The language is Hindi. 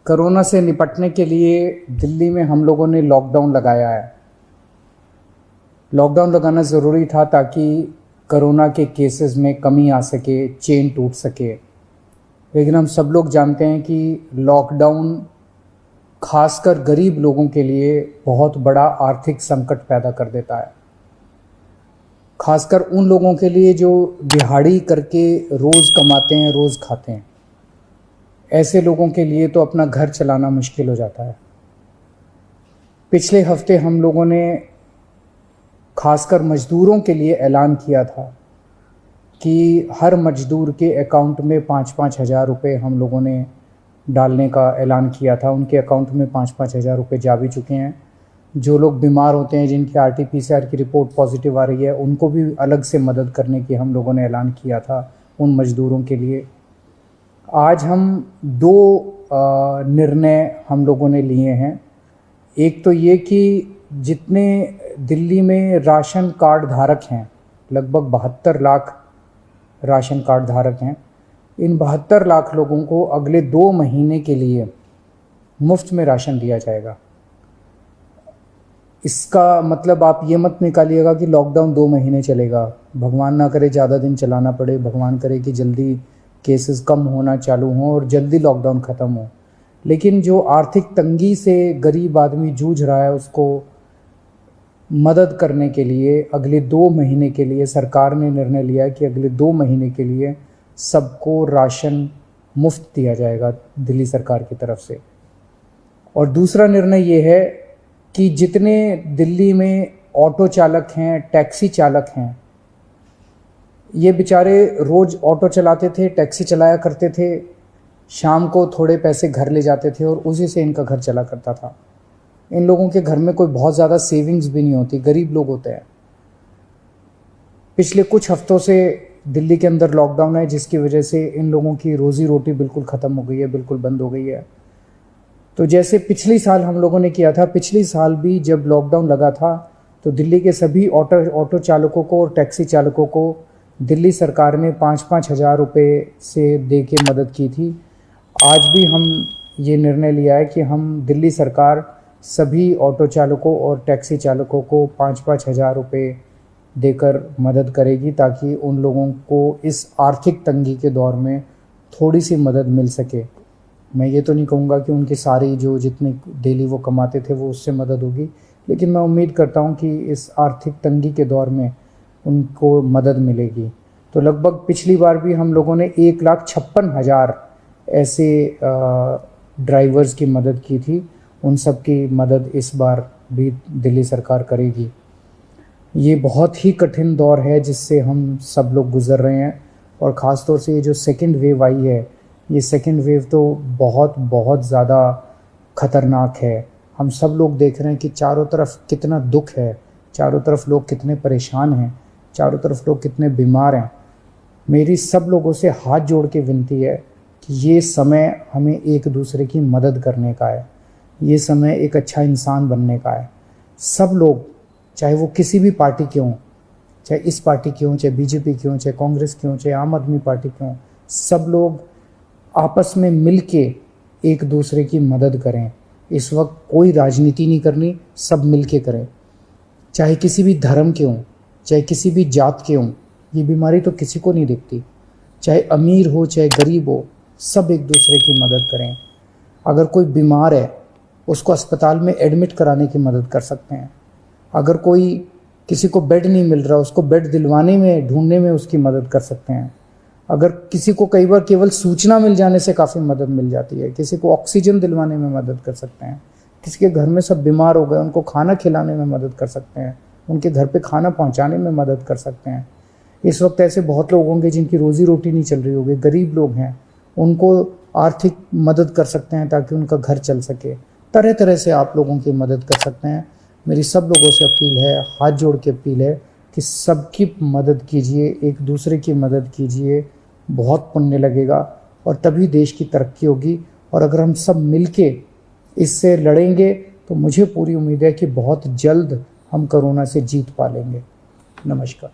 कोरोना से निपटने के लिए दिल्ली में हम लोगों ने लॉकडाउन लगाया है। लॉकडाउन लगाना ज़रूरी था ताकि कोरोना के केसेस में कमी आ सके, चेन टूट सके। लेकिन हम सब लोग जानते हैं कि लॉकडाउन खासकर गरीब लोगों के लिए बहुत बड़ा आर्थिक संकट पैदा कर देता है। खासकर उन लोगों के लिए जो दिहाड़ी करके रोज़ कमाते हैं, रोज़ खाते हैं। ऐसे लोगों के लिए तो अपना घर चलाना मुश्किल हो जाता है। पिछले हफ्ते हम लोगों ने खासकर मज़दूरों के लिए ऐलान किया था कि हर मज़दूर के अकाउंट में 5-5 हज़ार रुपये हम लोगों ने डालने का ऐलान किया था। उनके अकाउंट में 5-5 हज़ार रुपये जा भी चुके हैं। जो लोग बीमार होते हैं, जिनकी RT-PCR की रिपोर्ट पॉजिटिव आ रही है, उनको भी अलग से मदद करने की हम लोगों ने ऐलान किया था उन मज़दूरों के लिए। आज हम दो निर्णय हम लोगों ने लिए हैं। एक तो ये कि जितने दिल्ली में राशन कार्ड धारक हैं, लगभग 72 लाख राशन कार्ड धारक हैं, इन 72 लाख लोगों को अगले 2 महीने के लिए मुफ्त में राशन दिया जाएगा। इसका मतलब आप ये मत निकालिएगा कि लॉकडाउन 2 महीने चलेगा। भगवान ना करे ज़्यादा दिन चलाना पड़े, भगवान करे कि जल्दी केसेस कम होना चालू हों और जल्दी लॉकडाउन ख़त्म हो। लेकिन जो आर्थिक तंगी से गरीब आदमी जूझ रहा है, उसको मदद करने के लिए अगले 2 महीने के लिए सरकार ने निर्णय लिया है कि अगले 2 महीने के लिए सबको राशन मुफ्त दिया जाएगा दिल्ली सरकार की तरफ से। और दूसरा निर्णय ये है कि जितने दिल्ली में ऑटो चालक हैं, टैक्सी चालक हैं, ये बेचारे रोज़ ऑटो चलाते थे, टैक्सी चलाया करते थे, शाम को थोड़े पैसे घर ले जाते थे और उसी से इनका घर चला करता था। इन लोगों के घर में कोई बहुत ज़्यादा सेविंग्स भी नहीं होती, गरीब लोग होते हैं। पिछले कुछ हफ्तों से दिल्ली के अंदर लॉकडाउन है, जिसकी वजह से इन लोगों की रोज़ी रोटी बिल्कुल ख़त्म हो गई है, बिल्कुल बंद हो गई है। तो जैसे पिछली साल हम लोगों ने किया था, पिछली साल भी जब लॉकडाउन लगा था तो दिल्ली के सभी ऑटो चालकों को और टैक्सी चालकों को दिल्ली सरकार ने 5-5 हज़ार रुपये से दे के मदद की थी। आज भी हम ये निर्णय लिया है कि हम दिल्ली सरकार सभी ऑटो चालकों और टैक्सी चालकों को 5-5 हज़ार रुपये देकर मदद करेगी, ताकि उन लोगों को इस आर्थिक तंगी के दौर में थोड़ी सी मदद मिल सके। मैं ये तो नहीं कहूँगा कि उनकी सारी जो जितने डेली वो कमाते थे वो उससे मदद होगी, लेकिन मैं उम्मीद करता हूँ कि इस आर्थिक तंगी के दौर में उनको मदद मिलेगी। तो लगभग पिछली बार भी हम लोगों ने 1,56,000 ऐसे ड्राइवर्स की मदद की थी। उन सब की मदद इस बार भी दिल्ली सरकार करेगी। ये बहुत ही कठिन दौर है जिससे हम सब लोग गुज़र रहे हैं, और ख़ास तौर से ये जो सेकंड वेव आई है, ये सेकंड वेव तो बहुत ज़्यादा ख़तरनाक है। हम सब लोग देख रहे हैं कि चारों तरफ कितना दुख है, चारों तरफ लोग कितने परेशान हैं, चारों तरफ लोग कितने बीमार हैं। मेरी सब लोगों से हाथ जोड़ के विनती है कि ये समय हमें एक दूसरे की मदद करने का है, ये समय एक अच्छा इंसान बनने का है। सब लोग, चाहे वो किसी भी पार्टी के हों, चाहे इस पार्टी के हों, चाहे BJP के हों, चाहे कांग्रेस के हों, चाहे आम आदमी पार्टी के हों, सब लोग आपस में मिल के एक दूसरे की मदद करें। इस वक्त कोई राजनीति नहीं करनी, सब मिल के करें। चाहे किसी भी धर्म के हों, चाहे किसी भी जात के हों, ये बीमारी तो किसी को नहीं दिखती। चाहे अमीर हो चाहे गरीब हो, सब एक दूसरे की मदद करें। अगर कोई बीमार है, उसको अस्पताल में एडमिट कराने की मदद कर सकते हैं। अगर कोई किसी को बेड नहीं मिल रहा, उसको बेड दिलवाने में, ढूंढने में उसकी मदद कर सकते हैं। अगर किसी को कई बार केवल सूचना मिल जाने से काफ़ी मदद मिल जाती है, किसी को ऑक्सीजन दिलवाने में मदद कर सकते हैं। किसी के घर में सब बीमार हो गए, उनको खाना खिलाने में मदद कर सकते हैं, उनके घर पे खाना पहुंचाने में मदद कर सकते हैं। इस वक्त ऐसे बहुत लोग होंगे जिनकी रोज़ी रोटी नहीं चल रही होगी, गरीब लोग हैं, उनको आर्थिक मदद कर सकते हैं ताकि उनका घर चल सके। तरह तरह से आप लोगों की मदद कर सकते हैं। मेरी सब लोगों से अपील है, हाथ जोड़ के अपील है कि सबकी मदद कीजिए, एक दूसरे की मदद कीजिए। बहुत पुण्य लगेगा और तभी देश की तरक्की होगी। और अगर हम सब मिलके इससे लड़ेंगे तो मुझे पूरी उम्मीद है कि बहुत जल्द हम कोरोना से जीत पा लेंगे। नमस्कार।